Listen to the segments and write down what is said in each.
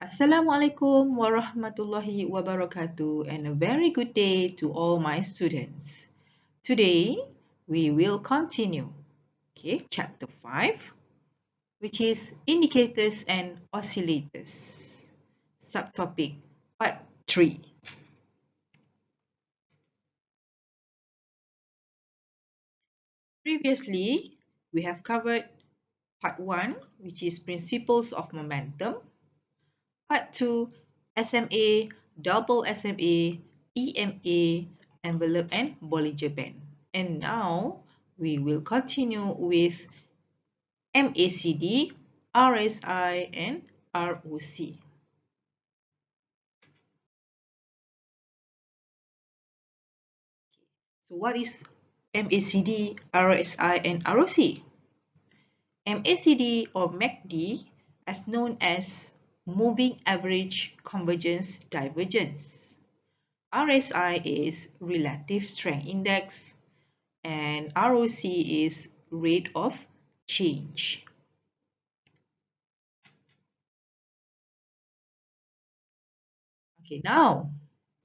Assalamualaikum warahmatullahi wabarakatuh and a very good day to all my students. Today we will continue chapter 5, which is indicators and oscillators. Subtopic part 3. Previously, we have covered part 1, which is principles of momentum, part 2, SMA, double SMA, EMA, envelope and Bollinger Band. And now we will continue with MACD, RSI and ROC. So what is MACD, RSI and ROC? MACD or MACD, as known as Moving Average Convergence Divergence. RSI is Relative Strength Index and ROC is Rate of Change. Okay, now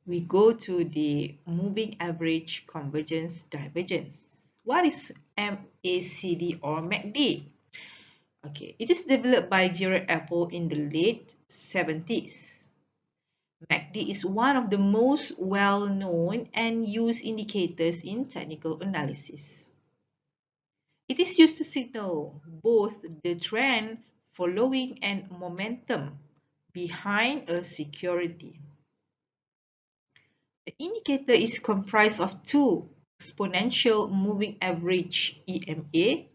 we go to the Moving Average Convergence Divergence. What is MACD or MACD? Okay, it is developed by Gerard Apple in the late 70s. MACD is one of the most well-known and used indicators in technical analysis. It is used to signal both the trend following and momentum behind a security. The indicator is comprised of two exponential moving average EMA.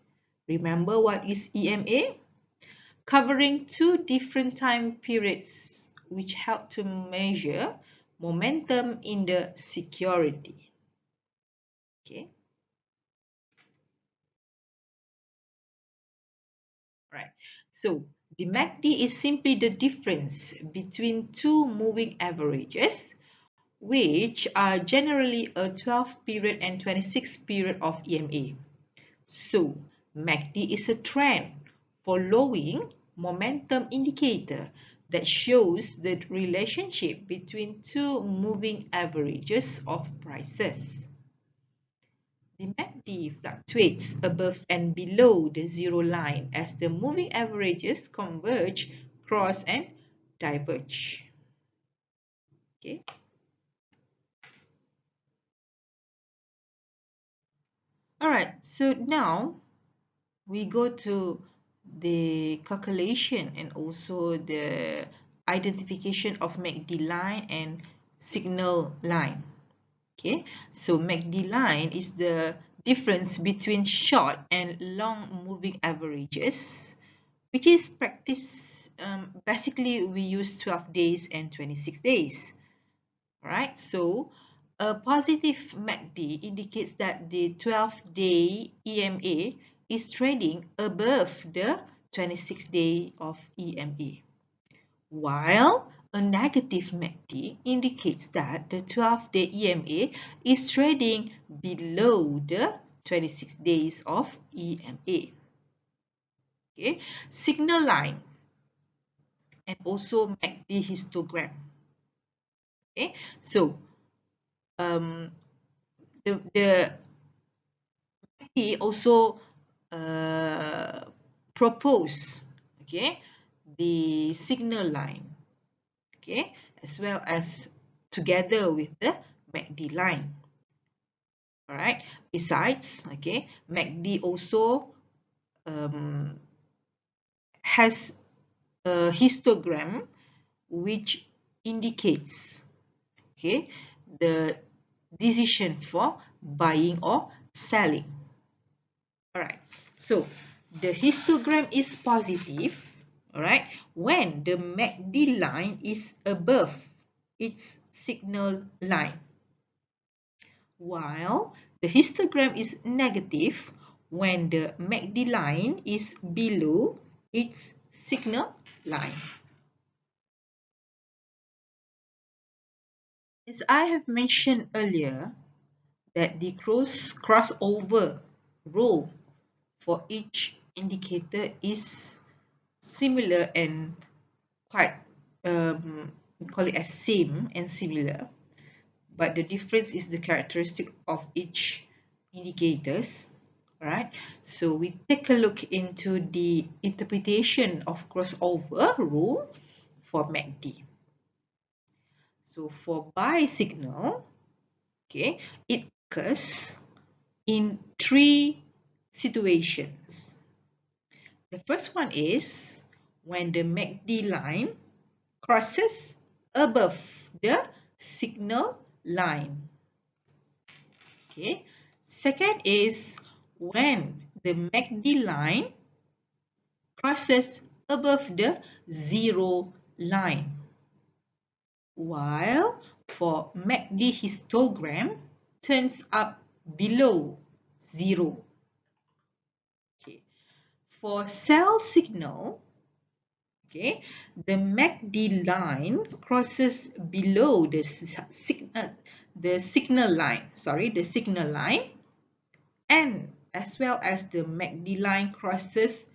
Remember what is EMA? Covering two different time periods which help to measure momentum in the security. Okay. Right. So the MACD is simply the difference between two moving averages, which are generally a 12 period and 26 period of EMA. So MACD is a trend following momentum indicator that shows the relationship between two moving averages of prices. The MACD fluctuates above and below the zero line as the moving averages converge, cross and diverge. Okay. Alright, so now we go to the calculation and also the identification of MACD line and signal line. Okay, so MACD line is the difference between short and long moving averages, which is practice. Basically, we use 12 days and 26 days. Alright, so a positive MACD indicates that the 12-day EMA is trading above the 26-day of EMA, while a negative MACD indicates that the 12-day EMA is trading below the 26 days of EMA. Okay, signal line and also MACD histogram. Okay, so the MACD also propose the signal line, as well as together with the MACD line. All right. Besides, MACD also has a histogram which indicates the decision for buying or selling. All right. So the histogram is positive, all right, when the MACD line is above its signal line, while the histogram is negative when the MACD line is below its signal line. As I have mentioned earlier, that the crossover rule for each indicator is similar and quite we call it as same and similar, but the difference is the characteristic of each indicators. Right, so we take a look into the interpretation of crossover rule for MACD. So for buy signal, okay, it occurs in three situations. The first one is when the MACD line crosses above the signal line. Okay. Second is when the MACD line crosses above the zero line. While for MACD histogram turns up below zero. Okay. For sell signal, okay, the MACD line crosses below the signal line, and as well as the MACD line crosses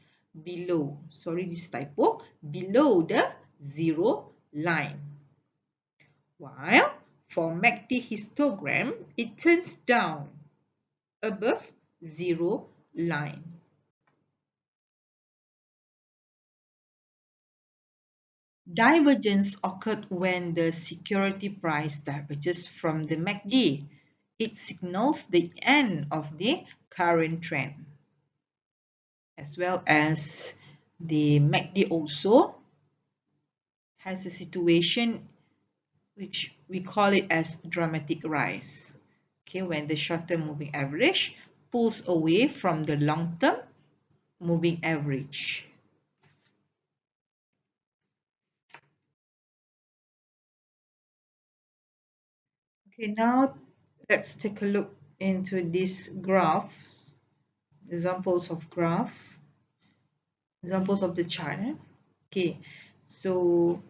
below, below the zero line. While for MACD histogram, it turns down above zero line. Divergence occurred when the security price diverges from the MACD. It signals the end of the current trend. As well as the MACD also has a situation which we call it as dramatic rise. Okay, when the short-term moving average pulls away from the long-term moving average. Okay, now let's take a look into these graphs, examples of the chart. Okay, so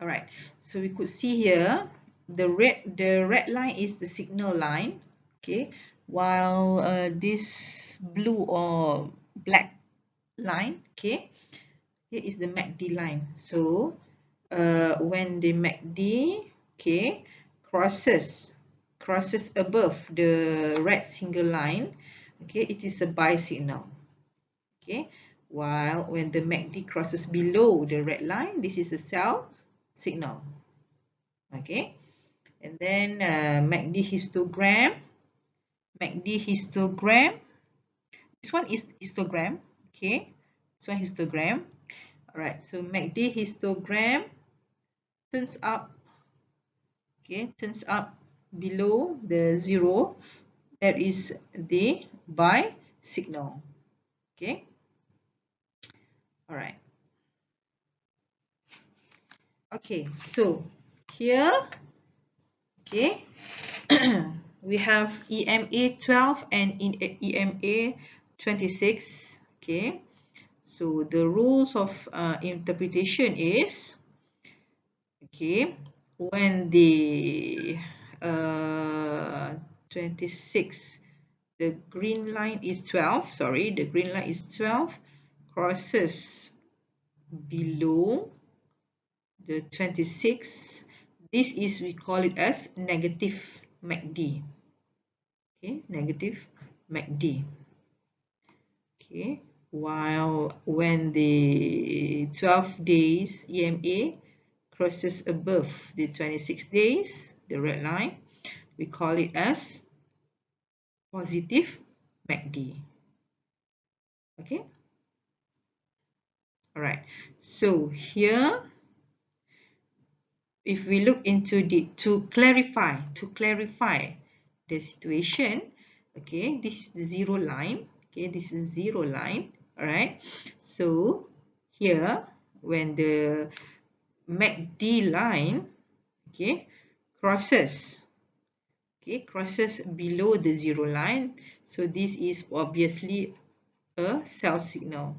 all right, so we could see here the red line is the signal line, okay, while this blue or black line, okay, here is the MACD line. So when the MACD, okay, crosses above the red single line, okay, it is a buy signal. Okay, while when the MACD crosses below the red line, this is a sell signal. Okay, and then MACD histogram. This one is histogram. Okay, this one histogram. All right, so MACD histogram turns up. Okay, turns up below the zero. That is the buy signal. Okay. All right. Okay, so here, okay, we have EMA 12 and in EMA 26. Okay, so the rules of interpretation is, okay, when the 26, the green line is 12, the green line is 12, crosses below the 26, this is, we call it as negative MACD. Okay, negative MACD. Okay, while when the 12 days EMA crosses above the 26 days, the red line, we call it as positive MACD. Okay. All right. So here, if we look into to clarify the situation, okay, this is the zero line. Okay, this is zero line. All right. So here, when the MACD line, okay, crosses below the zero line, so this is obviously a sell signal.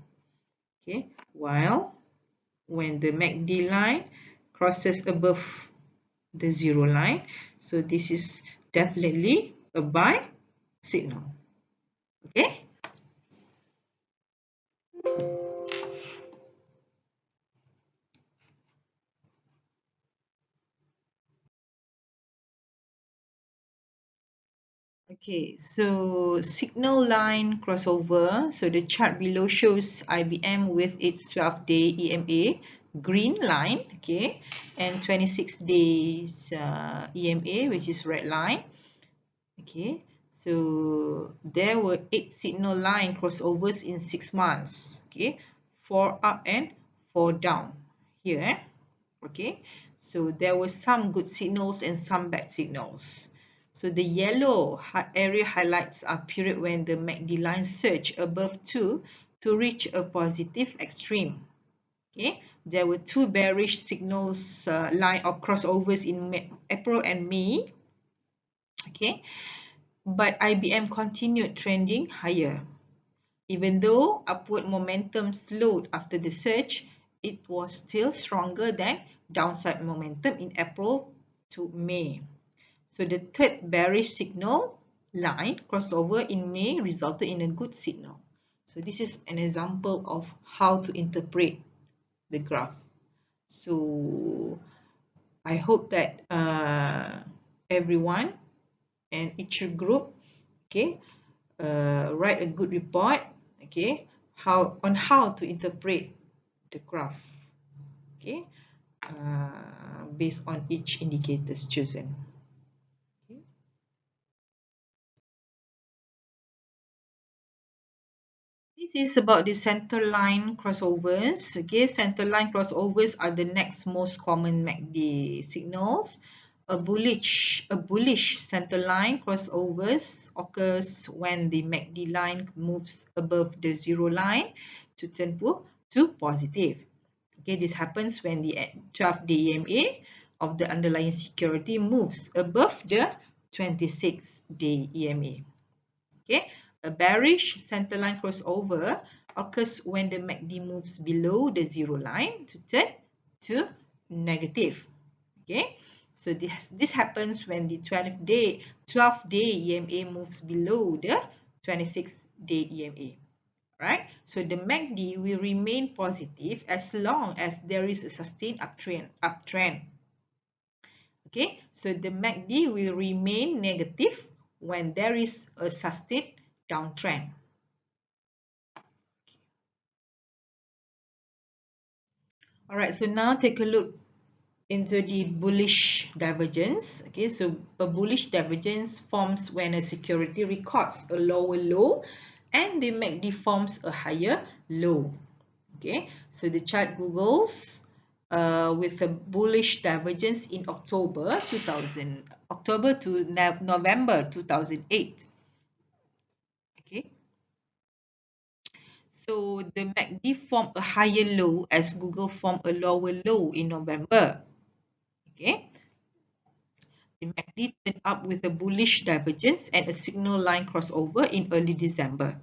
Okay, while when the MACD line crosses above the zero line, so this is definitely a buy signal. Okay. Okay, so signal line crossover. So the chart below shows IBM with its 12-day EMA green line, okay, and 26 days EMA, which is red line. Okay, so there were 8 signal line crossovers in 6 months. Okay, 4 up and 4 down here. Okay, so there were some good signals and some bad signals. So the yellow area highlights a period when the MACD line surged above 2 to reach a positive extreme. Okay, there were 2 bearish signals line or crossovers in April and May. Okay, but IBM continued trending higher. Even though upward momentum slowed after the surge, it was still stronger than downside momentum in April to May. So the third bearish signal line crossover in May resulted in a good signal. So this is an example of how to interpret the graph. So I hope that everyone and each group, okay, write a good report, okay, how to interpret the graph, okay, based on each indicators chosen. Okay. This is about the center line crossovers. Okay, center line crossovers are the next most common MACD signals. A bullish center line crossovers occurs when the MACD line moves above the zero line to turn to positive. Okay, this happens when the 12-day EMA of the underlying security moves above the 26-day EMA. Okay, a bearish centerline crossover occurs when the MACD moves below the zero line to turn to negative. Okay, so this happens when the 12-day EMA moves below the 26-day EMA. Right, so the MACD will remain positive as long as there is a sustained uptrend. Okay, so the MACD will remain negative when there is a sustained downtrend. All right, so now take a look into the bullish divergence. Okay, so a bullish divergence forms when a security records a lower low and the MACD forms a higher low. Okay, so the chart Googles with a bullish divergence in October to November 2008. Okay, so the MACD formed a higher low as Google formed a lower low in November. Okay, the MACD turned up with a bullish divergence and a signal line crossover in early December.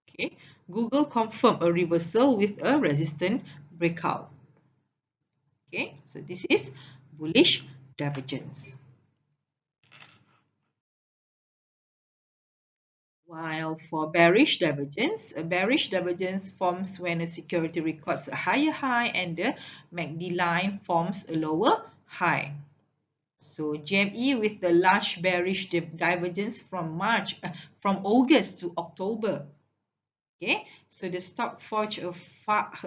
Okay, Google confirmed a reversal with a resistance breakout. Okay, so this is bullish divergence. While for bearish divergence, a bearish divergence forms when a security records a higher high and the MACD line forms a lower high. So GME with the large bearish divergence from August to October. Okay, so the stock forged a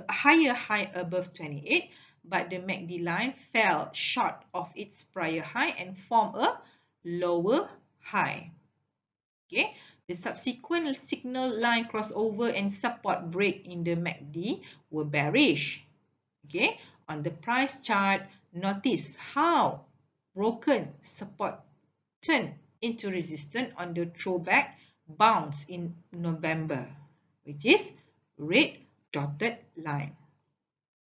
higher high above 28, but the MACD line fell short of its prior high and formed a lower high. Okay, the subsequent signal line crossover and support break in the MACD were bearish. Okay, on the price chart, notice how broken support turned into resistance on the throwback bounce in November, which is red dotted line.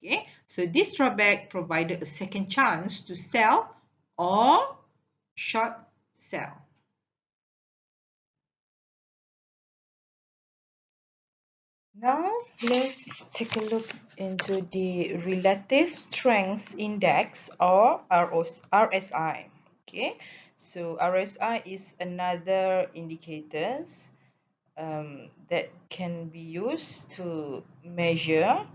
Okay, so this throwback provided a second chance to sell or short sell. Now let's take a look into the relative strength index or RSI. Okay, so RSI is another indicators that can be used to measure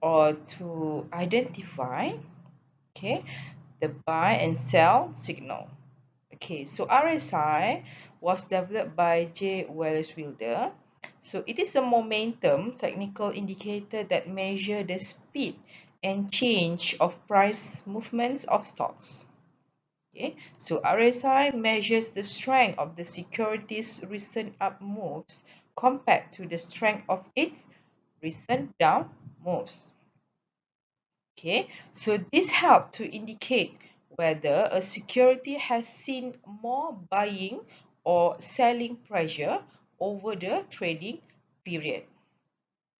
or to identify, okay, the buy and sell signal. Okay, so RSI was developed by J. Wallace Wilder. So it is a momentum technical indicator that measures the speed and change of price movements of stocks. Okay, so RSI measures the strength of the security's recent up moves compared to the strength of its recent down moves. Okay, so this helps to indicate whether a security has seen more buying or selling pressure over the trading period.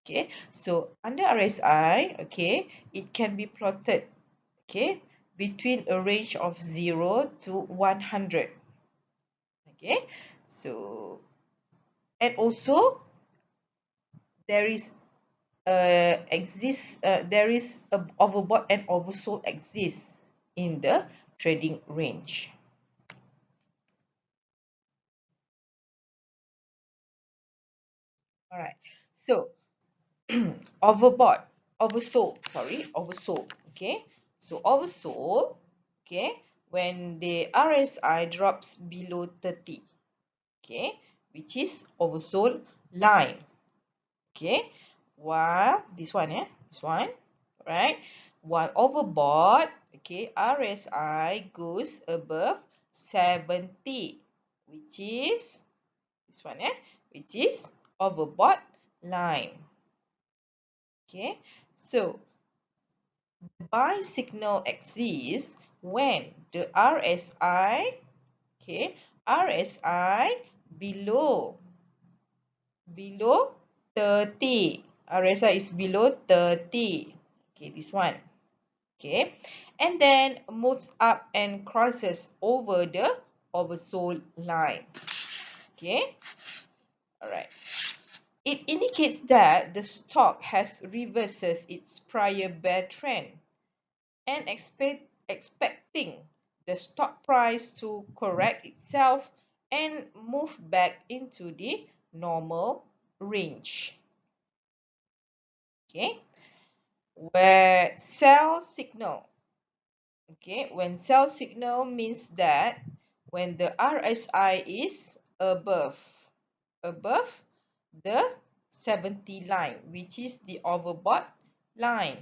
Okay, so under RSI, okay, it can be plotted, okay, between a range of 0 to 100. Okay, so and also there is there is a overbought and oversold exists in the trading range. All right, so oversold. Okay, so oversold. Okay, when the RSI drops below 30. Okay, which is oversold line. Okay, while this one, this one, right? While overbought, okay, RSI goes above 70, which is this one, which is overbought line. Okay, so the buy signal exists when the RSI, okay, RSI below 30. RSI is below 30. Okay, this one. Okay, and then moves up and crosses over the oversold line. Okay, all right. It indicates that the stock has reverses its prior bear trend and expecting the stock price to correct itself and move back into the normal range. Okay, where sell signal. Okay, when sell signal means that when the RSI is above the 70 line, which is the overbought line,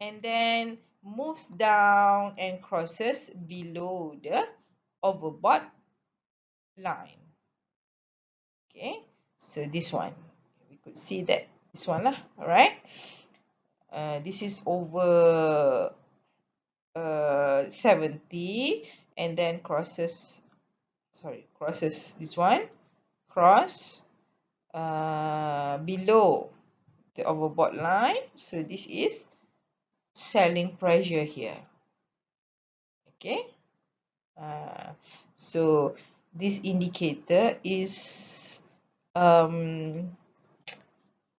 and then moves down and crosses below the overbought line. Okay, so this one, we could see that this one lah. All right, this is over 70 and then crosses this one, cross below the overbought line. So this is selling pressure here. Okay, so this indicator is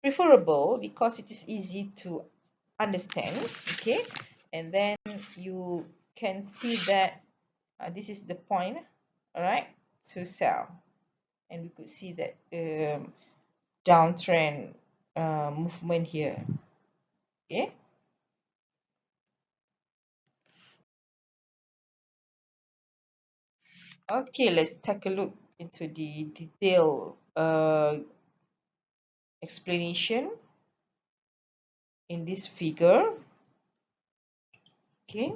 preferable because it is easy to understand. Okay, and then you can see that this is the point, all right, to sell, and we could see that downtrend movement here. Okay, okay, let's take a look into the detailed explanation in this figure. Okay,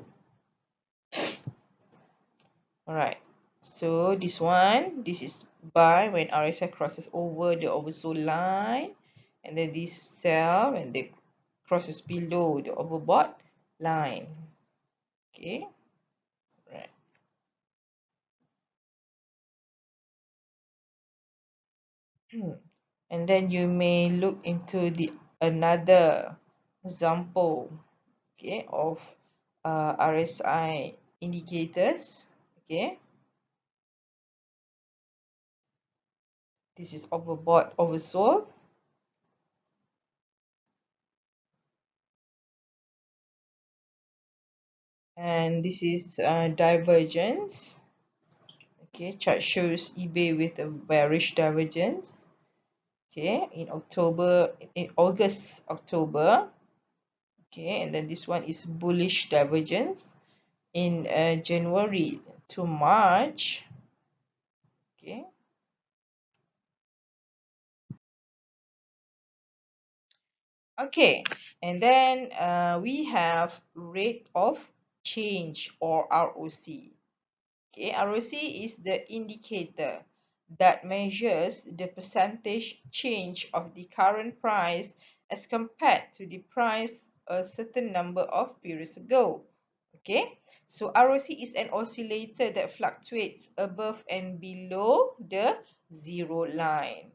all right, so this one, this is buy when RSI crosses over the oversold line, and then this sell when they crosses below the overbought line. Okay, right. And then you may look into the another example, okay, of RSI indicators. Okay, this is overbought, oversold. And this is divergence. Okay, chart shows eBay with a bearish divergence. Okay, in October. Okay, and then this one is bullish divergence in January to March. Okay. Okay, and then we have rate of change or ROC. Okay, ROC is the indicator that measures the percentage change of the current price as compared to the price a certain number of periods ago. Okay, so ROC is an oscillator that fluctuates above and below the zero line.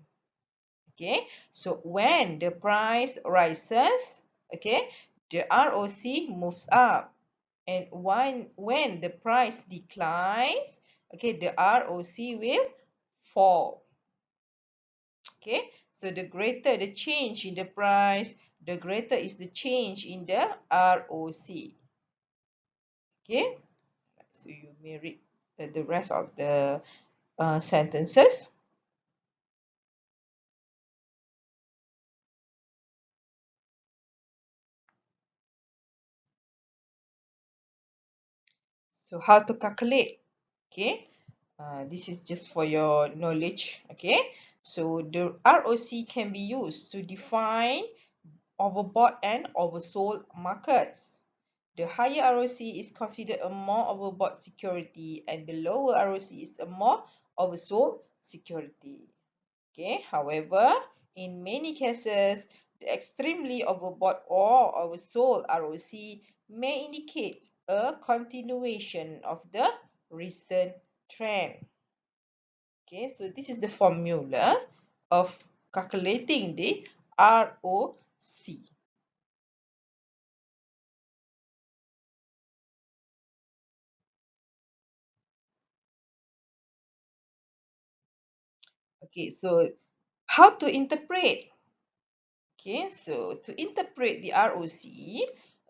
Okay, so when the price rises, okay, the ROC moves up, and when the price declines, okay, the ROC will fall. Okay, so the greater the change in the price, the greater is the change in the ROC. Okay, so you may read the rest of the sentences. So how to calculate? Okay, this is just for your knowledge. Okay, so the ROC can be used to define overbought and oversold markets. The higher ROC is considered a more overbought security, and the lower ROC is a more oversold security. Okay, however, in many cases, the extremely overbought or oversold ROC may indicate a continuation of the recent trend. Okay, so this is the formula of calculating the ROC. Okay, so how to interpret? Okay, so to interpret the ROC,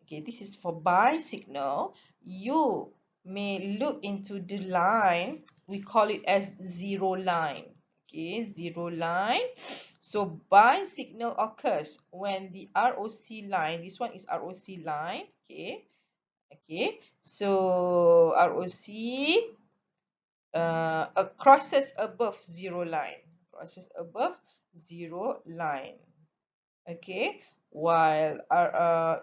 okay, this is for buy signal. You may look into the line. We call it as zero line. Okay, zero line. So buy signal occurs when the ROC line, this one is ROC line. Okay, okay. So ROC crosses above zero line. Crosses above zero line. Okay, while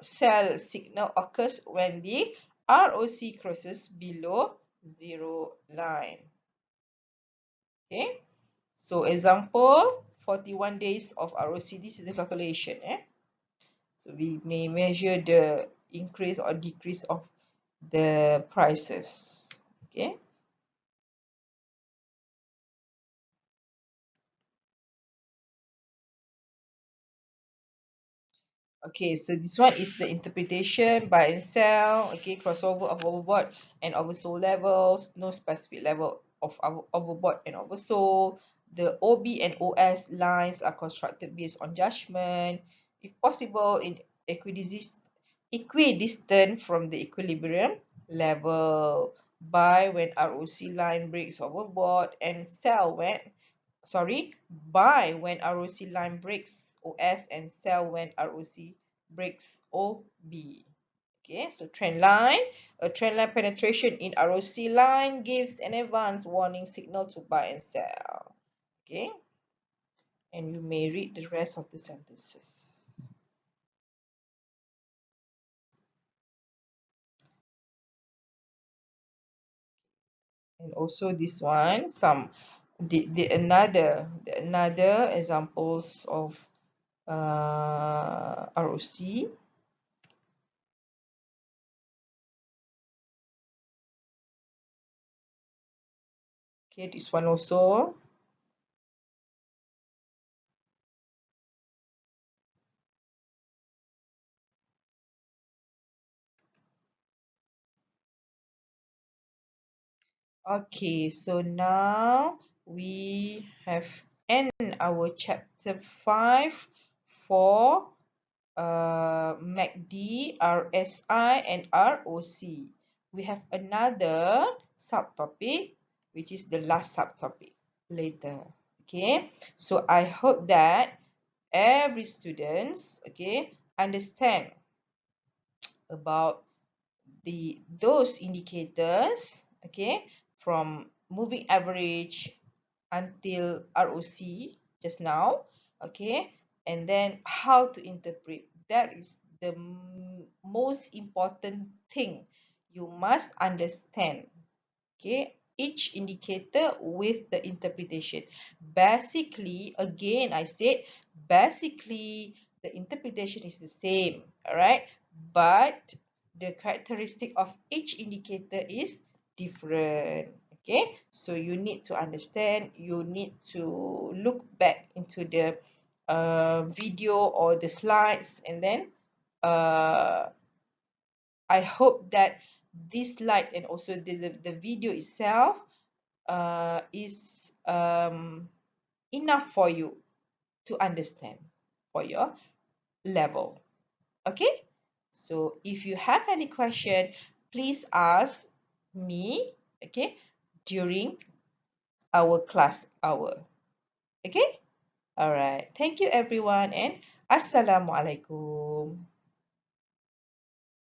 sell signal occurs when the ROC crosses below zero line. Okay, so example 41 days of ROC. This is the calculation. So we may measure the increase or decrease of the prices. Okay. Okay, so this one is the interpretation, buy and sell, okay, crossover of overbought and oversold levels, no specific level of overbought and oversold. The OB and OS lines are constructed based on judgment, if possible, in equidistant from the equilibrium level. Buy when ROC line breaks overbought and sell when buy when ROC line breaks OS and sell when ROC breaks OB. Okay, so trend line. A trend line penetration in ROC line gives an advance warning signal to buy and sell. Okay, and you may read the rest of the sentences. And also this one, another examples of ROC. Okay, this one also. Okay, so now we have end our chapter 5 for MACD, RSI, and ROC. We have another subtopic, which is the last subtopic later. Okay, so I hope that every students, okay, understand about those indicators, okay, from moving average until ROC just now, okay, and then how to interpret. That is the most important thing you must understand, okay, each indicator with the interpretation. Basically, again I said, basically the interpretation is the same, all right, but the characteristic of each indicator is different. Okay, so you need to understand, you need to look back into the video or the slides, and then I hope that this slide and also the video itself is enough for you to understand for your level. Okay, so if you have any question, please ask me, okay, during our class hour. Okay, all right, thank you everyone, and assalamualaikum.